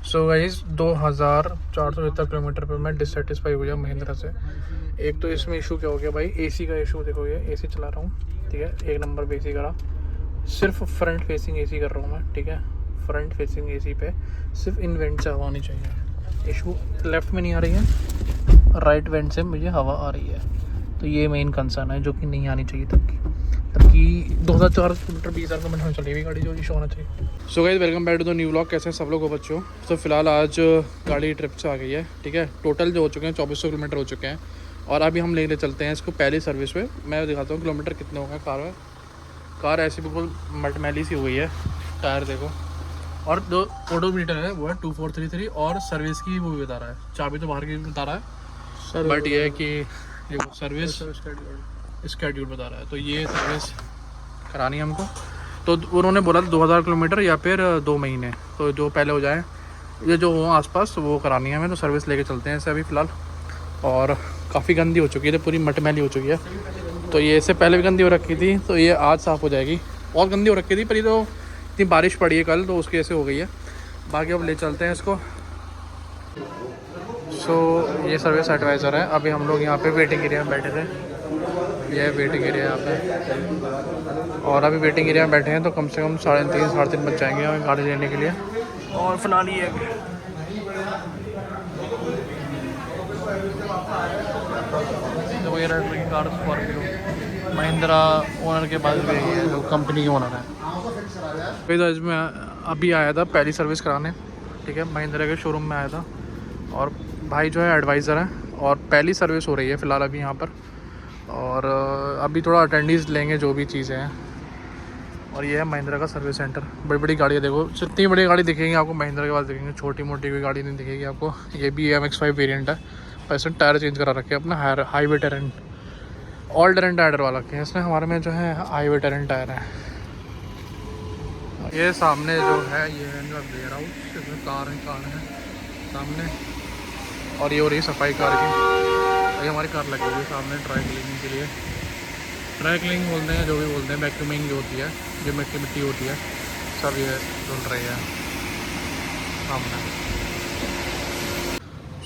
So guys 2470 kilometre पे मैं dissatisfy हो गया महिंद्रा से। एक तो इसमें इशू क्या हो गया भाई, एसी का इशू। देखो ये एसी चला रहा हूँ, ठीक है, एक नंबर पे एसी करा। सिर्फ फ्रंट फेसिंग एसी कर रहा हूँ मैं, ठीक है। फ्रंट फेसिंग एसी पे सिर्फ इन वेंट से हवा आनी चाहिए। इशू लेफ़्ट में नहीं आ रही है, राइट वेंट से मुझे हवा आ रही है। तो ये मेन कंसर्न है जो कि नहीं आनी चाहिए तब की 2004 किलोमीटर 20,000 का मैंने चली हुई गाड़ी, जो इशू होना चाहिए। So guys welcome back to the new vlog. कैसे हैं सब लोग हो बच्चों? तो फिलहाल आज गाड़ी ट्रिप से आ गई है, ठीक है। टोटल जो हो चुके हैं 2400 किलोमीटर हो चुके हैं। और अभी हम लेने चलते हैं इसको पहली सर्विस पे। मैं दिखाता हूँ किलोमीटर कितने हो गए कार में। कार ऐसी बिल्कुल मटमैली सी हो गई है, टायर देखो। और जो ओडोमीटर है वो है 2433 और सर्विस की वो भी बता रहा है, चाबी तो बाहर की बता रहा है, बट ये है कि देखो सर्विस स्केड्यूल बता रहा है। तो ये सर्विस करानी है हमको। तो उन्होंने बोला था 2000 किलोमीटर या फिर 2 महीने, तो जो पहले हो जाए, ये जो हो आसपास वो करानी है हमें। तो सर्विस लेके चलते हैं इसे अभी फ़िलहाल। और काफ़ी गंदी हो चुकी है, तो पूरी मटमैली हो चुकी है। तो ये इससे पहले भी गंदी हो रखी थी, तो ये आज साफ़ हो जाएगी। बहुत गंदी हो रखी थी पर ये तो इतनी बारिश पड़ी है कल, तो उसकी ऐसे हो गई है। बाकी अब ले चलते हैं इसको। सो ये सर्विस एडवाइज़र है। अभी हम लोग यहाँ पे वेटिंग एरिया में बैठे थे, ये वेटिंग एरिया यहाँ पे। और अभी वेटिंग एरिया में बैठे हैं तो कम से कम 3:30 साढ़े 3 बज जाएंगे हमें गाड़ी लेने के लिए। और फिलहाल ये तो ये रेड की कार स्कॉर्पियो महिंद्रा ओनर के पास गई है, जो कंपनी की ओनर है। तो इसमें अभी आया था पहली सर्विस कराने, ठीक है, महिंद्रा के शोरूम में आया था। और भाई जो है एडवाइज़र है और पहली सर्विस हो रही है फ़िलहाल अभी यहाँ पर। और अभी थोड़ा अटेंडेंस लेंगे जो भी चीज़ें हैं। और ये है महिंद्रा का सर्विस सेंटर। बड़ी बड़ी गाड़ियाँ देखो, जितनी बड़ी गाड़ी दिखेंगी आपको महिंद्रा के पास दिखेंगे, छोटी मोटी कोई गाड़ी नहीं दिखेगी आपको। ये भी MX-5 वेरिएंट है और इसमें टायर चेंज करा रखे हैं अपना highway terrain, all terrain tyre डलवा रखे हैं इसमें। हमारे में जो है हाईवे टेरेंट टायर है। ये सामने जो है ये है इनका वेयर हाउस, इसमें कार है सामने। और ये हो रही है सफाई कार की। ये हमारी कार लगी हुई है सामने ड्राई क्लीनिंग के लिए। ड्राई क्लीनिंग बोलते हैं, जो भी बोलते हैं, वैक्यूमिंग जो होती है, जो मिट्टी होती है, सब ये धुल रही है सामने।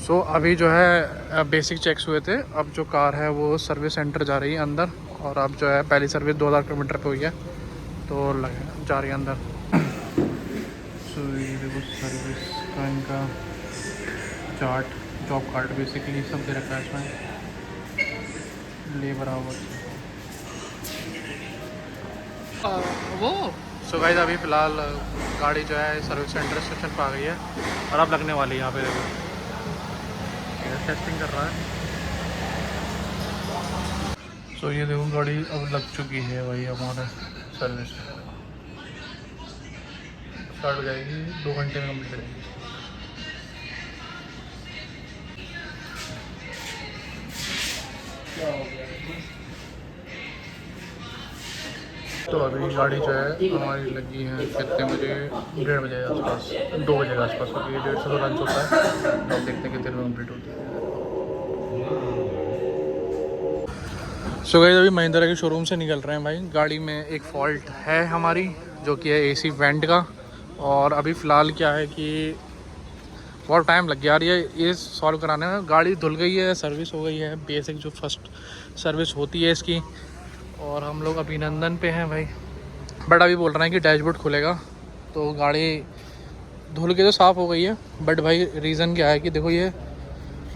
सो अभी जो है बेसिक चेक्स हुए थे। अब जो कार है वो सर्विस सेंटर जा रही है अंदर। और अब जो है पहली सर्विस 2000 किलोमीटर पे हुई है, तो जा रही है अंदर। सो ये देखो सर्विस का इनका चार्ट, जॉब कार्ड बेसिकली सब दे रखा है इसमें, लेबर आवर्स वो। सो गाइस अभी फ़िलहाल गाड़ी जो है सर्विस सेंटर स्टेशन पर आ गई है और अब लगने वाली है। यहाँ पे देखो टेस्टिंग कर रहा है। सो ये देखो गाड़ी अब लग चुकी है भाई, हमारा सर्विस स्टार्ट हो जाएगी, 2 घंटे में कम्प्लीट करेंगे। तो अभी गाड़ी जो है हमारी लगी है कितने बजे, 1:30 बजे के आसपास, 2 बजे के आसपास, क्योंकि 1:30 से तो लंच होता है। तो अब देखते हैं कितने में कम्प्लीट होती है। सो गाइस अभी महिंद्रा के शोरूम से निकल रहे हैं भाई। गाड़ी में एक फ़ॉल्ट है हमारी, जो कि है AC वेंट का। और अभी फ़िलहाल क्या है कि बहुत टाइम लग गया यार ये सॉल्व कराने में। गाड़ी धुल गई है, सर्विस हो गई है, बेसिक जो फर्स्ट सर्विस होती है इसकी। और हम लोग अभिनंदन पे हैं भाई, बट अभी बोल रहे हैं कि डैशबोर्ड खुलेगा। तो गाड़ी धुल के तो साफ़ हो गई है, बट भाई रीज़न क्या है कि देखो ये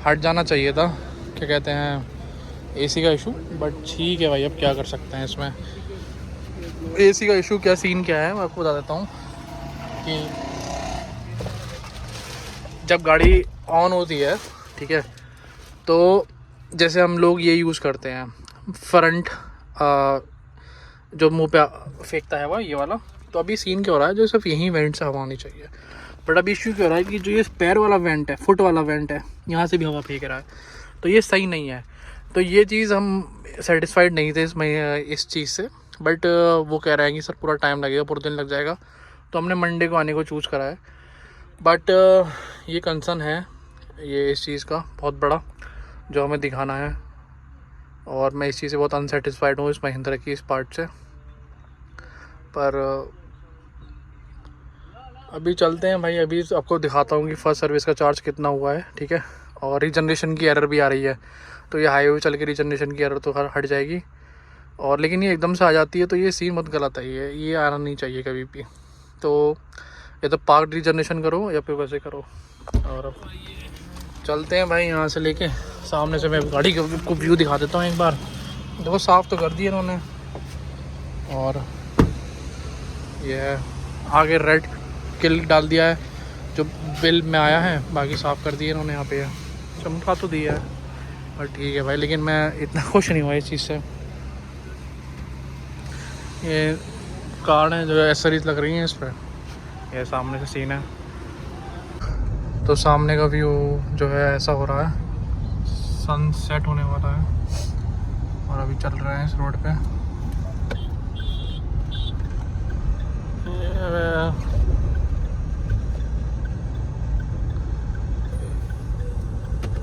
हट जाना चाहिए था, क्या कहते हैं, AC का इशू। बट ठीक है भाई, अब क्या कर सकते हैं इसमें। AC का इशू क्या सीन क्या है मैं आपको बता देता हूँ कि जब गाड़ी ऑन होती है, ठीक है, तो जैसे हम लोग ये यूज़ करते हैं फ्रंट, जो मुंह पे फेंकता है वह ये वाला। तो अभी सीन क्या हो रहा है, जो सिर्फ यहीं वेंट से हवा आनी चाहिए। बट अभी इश्यू क्या हो रहा है कि जो ये पैर वाला वेंट है, फुट वाला वेंट है, यहाँ से भी हवा फेंक रहा है। तो ये सही नहीं है। तो ये चीज़ हम सेटिस्फाइड नहीं थे इस चीज़ से। बट वो कह रहे हैं कि सर पूरा टाइम लगेगा, पूरा दिन लग जाएगा। तो हमने मंडे को आने को चूज़ करा है। बट ये कंसर्न है ये इस चीज़ का बहुत बड़ा, जो हमें दिखाना है। और मैं इस चीज़ से बहुत अनसेटिस्फाइड हूँ इस महिंद्रा की इस पार्ट से। पर अभी चलते हैं भाई, अभी आपको दिखाता हूँ कि फ़र्स्ट सर्विस का चार्ज कितना हुआ है, ठीक है। और रीजनरेशन की एरर भी आ रही है, तो ये हाईवे चल के रीजनरेशन की एरर तो हट जाएगी। और लेकिन ये एकदम से आ जाती है तो ये सीन बहुत गलत है, ये आना नहीं चाहिए कभी भी। तो या तो पार्क रीजनरेशन करो या फिर वैसे करो। और अब चलते हैं भाई यहाँ से लेके, सामने से मैं गाड़ी को व्यू दिखा देता हूँ एक बार। देखो साफ़ तो कर दिया इन्होंने, और ये है आगे रेड किल डाल दिया है जो बिल में आया है, बाकी साफ़ कर दिए इन्होंने। यहाँ पे चमका तो दिया है और ठीक है भाई, लेकिन मैं इतना खुश नहीं हुआ इस चीज़ से। ये कार है जो एसेसरीज लग रही हैं इस पर, ये सामने से सीन है। तो सामने का व्यू जो है ऐसा हो रहा है, सन सेट होने वाला है और अभी चल रहे हैं इस रोड पे।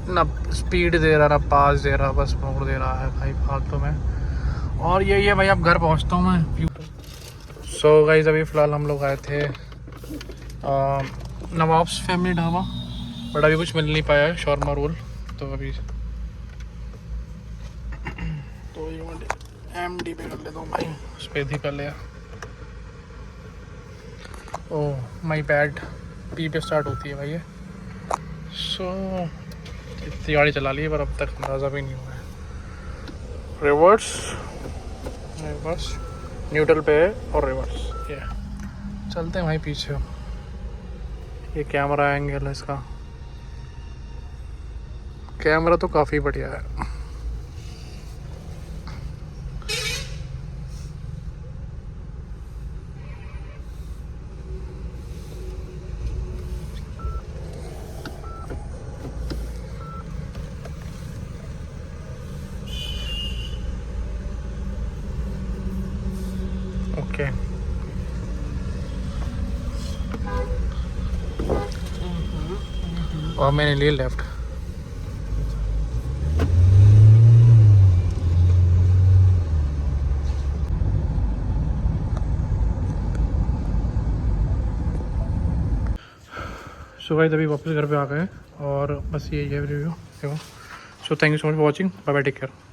ना स्पीड दे रहा ना पास दे रहा, बस मोड़ दे रहा है भाई फालतू में। और यही है भाई, अब घर पहुंचता हूँ मैं। सो गाइस अभी फ़िलहाल हम लोग आए थे नवाब्स फैमिली ढाबा, बट अभी कुछ मिल नहीं पाया है, शॉर्मा रोल। तो अभी तो MD पे कर लेता हूँ भाई, उस पर भी कर लिया। ओह माई बैड, P पे स्टार्ट होती है भाई ये। सो इतनी गाड़ी चला ली है पर अब तक अंदाज़ा भी नहीं हुआ है। रिवर्स न्यूट्रल पे है और रिवर्स, ये चलते हैं भाई पीछे। ये कैमरा एंगल है इसका, कैमरा तो काफ़ी बढ़िया है। ओके और मैंने लिए लेफ्ट। सुबह तभी वापस घर पे आ गए और बस ये रिव्यू देखो। So thank you so much for watching, bye bye, take care.